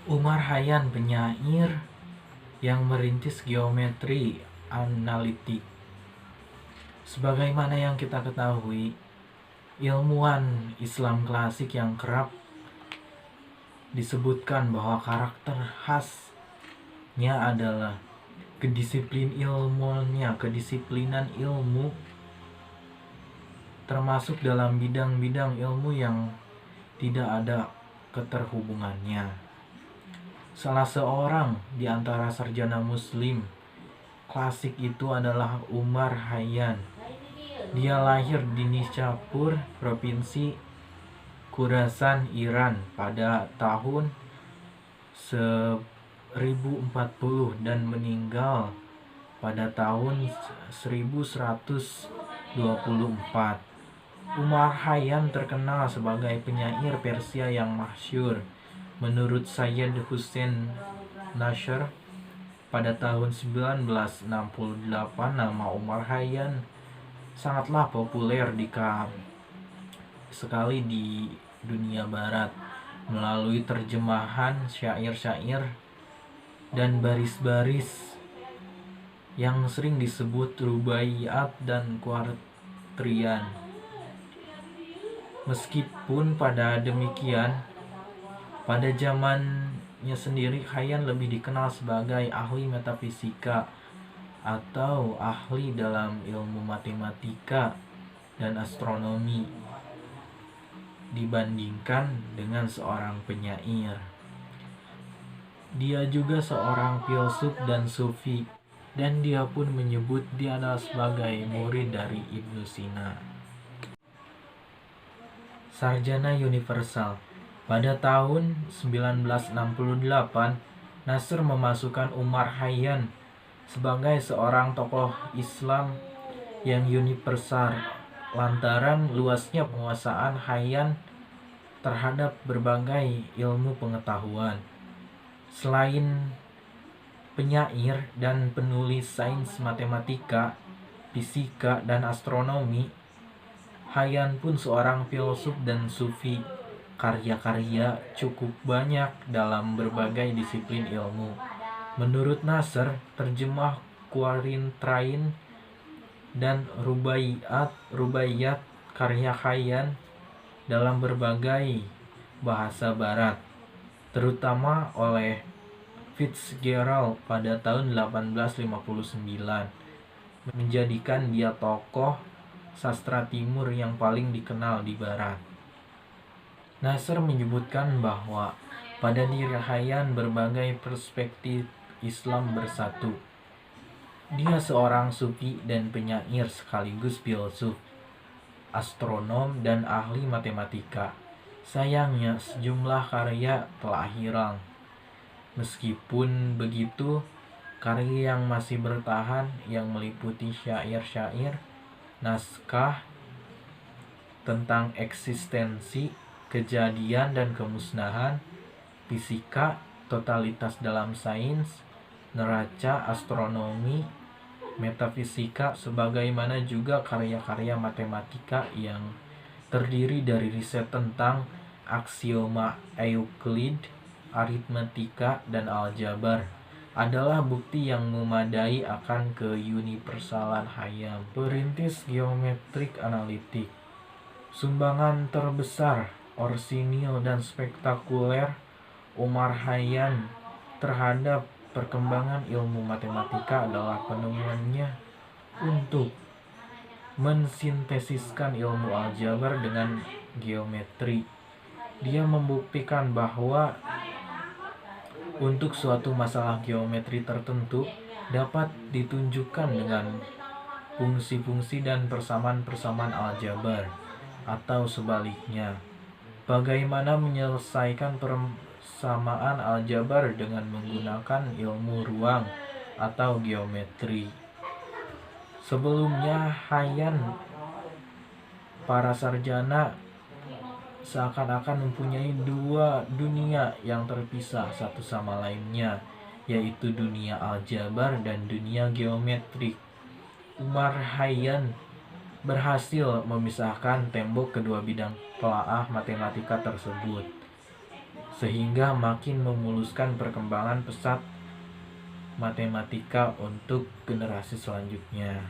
Umar Khayyam, penyair yang merintis geometri analitik. Sebagaimana yang kita ketahui, ilmuwan Islam klasik yang kerap disebutkan bahwa karakter khasnya adalah kedisiplinan ilmu, termasuk dalam bidang-bidang ilmu yang tidak ada keterhubungannya. Salah seorang di antara sarjana muslim klasik itu adalah Umar Khayyam. Dia lahir di Nishapur, Provinsi Khurasan, Iran pada tahun 1040 dan meninggal pada tahun 1124. Umar Khayyam terkenal sebagai penyair Persia yang masyhur. Menurut Sayyid Hussein Nasr, pada tahun 1968 nama Umar Khayyam sangatlah populer sekali di dunia barat melalui terjemahan syair-syair dan baris-baris yang sering disebut rubaiyat dan kuartrian. Meskipun pada demikian, pada zamannya sendiri Khayyam lebih dikenal sebagai ahli metafisika atau ahli dalam ilmu matematika dan astronomi dibandingkan dengan seorang penyair. Dia juga seorang filsuf dan sufi, dan dia pun menyebut dia adalah sebagai murid dari Ibnu Sina. Sarjana universal. Pada tahun 1968, Nasr memasukkan Umar Khayyam sebagai seorang tokoh Islam yang universal lantaran luasnya penguasaan Khayyam terhadap berbagai ilmu pengetahuan. Selain penyair dan penulis sains matematika, fisika, dan astronomi, Khayyam pun seorang filsuf dan sufi. Karya-karya cukup banyak dalam berbagai disiplin ilmu. Menurut Nasr, terjemah kuartrain dan rubaiyat karya Khayyam dalam berbagai bahasa barat, terutama oleh Fitzgerald pada tahun 1859, menjadikan dia tokoh sastra timur yang paling dikenal di barat. Nasr menyebutkan bahwa pada diri Khayyam berbagai perspektif Islam bersatu. Dia seorang sufi dan penyair sekaligus filsuf, astronom, dan ahli matematika. Sayangnya sejumlah karya telah hilang. Meskipun begitu, karya yang masih bertahan yang meliputi syair-syair, naskah tentang eksistensi, kejadian dan kemusnahan, fisika, totalitas dalam sains, neraca, astronomi, metafisika, sebagaimana juga karya-karya matematika yang terdiri dari riset tentang aksioma Euclid, aritmatika, dan aljabar, adalah bukti yang memadai akan keuniversalan Khayyam. Perintis geometrik analitik. Sumbangan terbesar, orsinil, dan spektakuler Umar Khayyam terhadap perkembangan ilmu matematika adalah penemuannya untuk mensintesiskan ilmu aljabar dengan geometri. Dia membuktikan bahwa untuk suatu masalah geometri tertentu dapat ditunjukkan dengan fungsi-fungsi dan persamaan-persamaan aljabar, atau sebaliknya. Bagaimana menyelesaikan persamaan aljabar dengan menggunakan ilmu ruang atau geometri. Sebelumnya Khayyam, para sarjana seakan-akan mempunyai dua dunia yang terpisah satu sama lainnya, yaitu dunia aljabar dan dunia geometrik. Umar Khayyam berhasil memisahkan tembok kedua bidang telaah matematika tersebut. sehingga makin memuluskan perkembangan pesat matematika untuk generasi selanjutnya.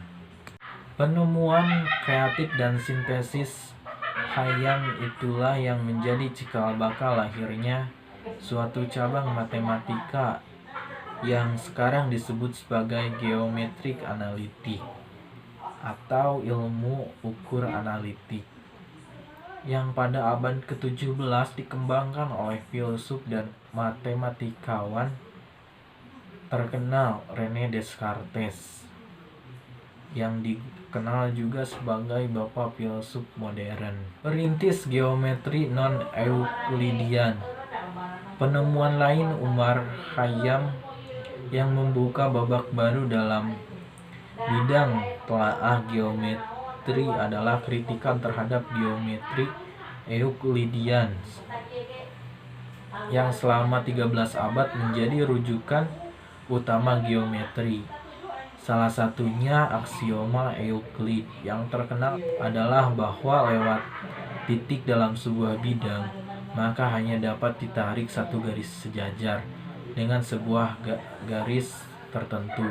Penemuan kreatif dan sintesis Khayyam itulah yang menjadi cikal bakal lahirnya suatu cabang matematika yang sekarang disebut sebagai geometrik analitik atau ilmu ukur analitik, yang pada abad ke-17 dikembangkan oleh filsuf dan matematikawan terkenal René Descartes, yang dikenal juga sebagai bapak filsuf modern. Perintis geometri non-Euklidian. Penemuan lain Umar Khayyam yang membuka babak baru dalam bidang telaah geometri adalah kritikan terhadap geometri Euklidian yang selama 13 abad menjadi rujukan utama geometri. Salah satunya aksioma Euclid yang terkenal adalah bahwa lewat titik dalam sebuah bidang, maka hanya dapat ditarik satu garis sejajar dengan sebuah garis tertentu.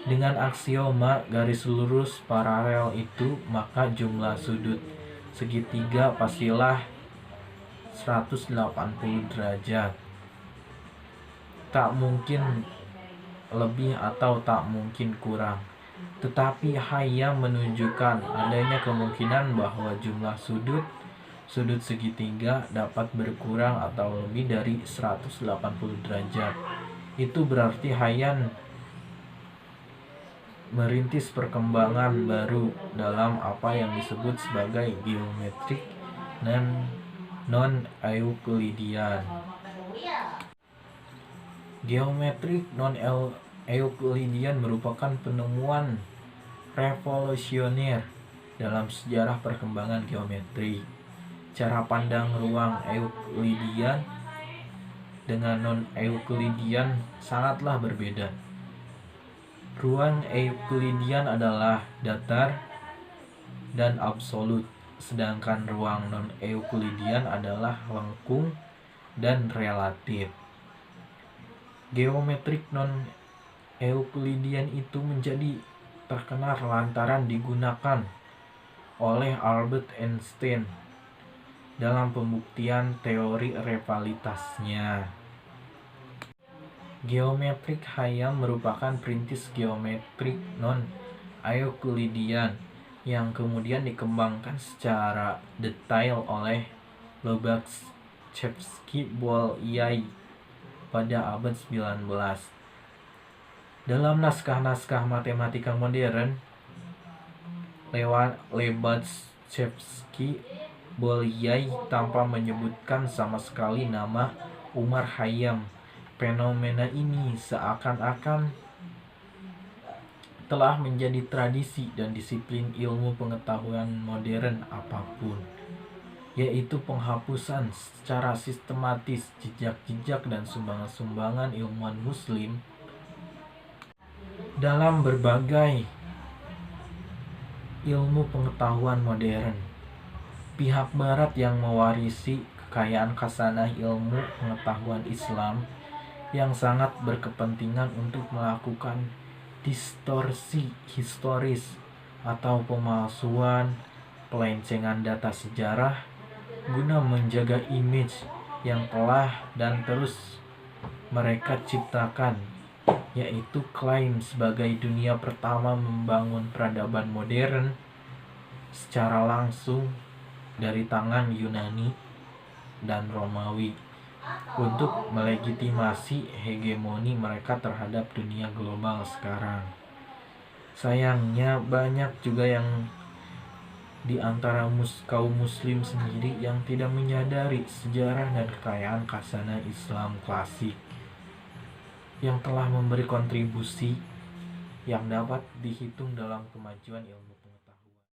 Dengan aksioma garis lurus paralel itu, maka jumlah sudut segitiga pastilah 180 derajat. Tak mungkin lebih atau tak mungkin kurang. Tetapi Khayyam menunjukkan adanya kemungkinan bahwa jumlah sudut segitiga dapat berkurang atau lebih dari 180 derajat. Itu berarti Khayyam merintis perkembangan baru dalam apa yang disebut sebagai geometrik non-Euklidian. Geometrik non-Euklidian merupakan penemuan revolusioner dalam sejarah perkembangan geometri. Cara pandang ruang Euklidian dengan non-Euklidian sangatlah berbeda. Ruang Euklidian adalah datar dan absolut, sedangkan ruang non-Euklidian adalah lengkung dan relatif. Geometrik non-Euklidian itu menjadi terkenal lantaran digunakan oleh Albert Einstein dalam pembuktian teori rivalitasnya. Geometrik Khayyam merupakan perintis geometrik non-Euklidian yang kemudian dikembangkan secara detail oleh Lobachevsky-Bolyai pada abad 19. Dalam naskah-naskah matematika modern, Lobachevsky-Bolyai tanpa menyebutkan sama sekali nama Umar Khayyam. Fenomena ini seakan-akan telah menjadi tradisi dan disiplin ilmu pengetahuan modern apapun, yaitu penghapusan secara sistematis jejak-jejak dan sumbangan-sumbangan ilmuwan muslim dalam berbagai ilmu pengetahuan modern. Pihak barat yang mewarisi kekayaan khazanah ilmu pengetahuan Islam yang sangat berkepentingan untuk melakukan distorsi historis atau pemalsuan, pelencengan data sejarah guna menjaga image yang telah dan terus mereka ciptakan, yaitu klaim sebagai dunia pertama membangun peradaban modern secara langsung dari tangan Yunani dan Romawi untuk melegitimasi hegemoni mereka terhadap dunia global sekarang. Sayangnya banyak juga yang di antara kaum muslim sendiri yang tidak menyadari sejarah dan kekayaan khazanah Islam klasik yang telah memberi kontribusi yang dapat dihitung dalam kemajuan ilmu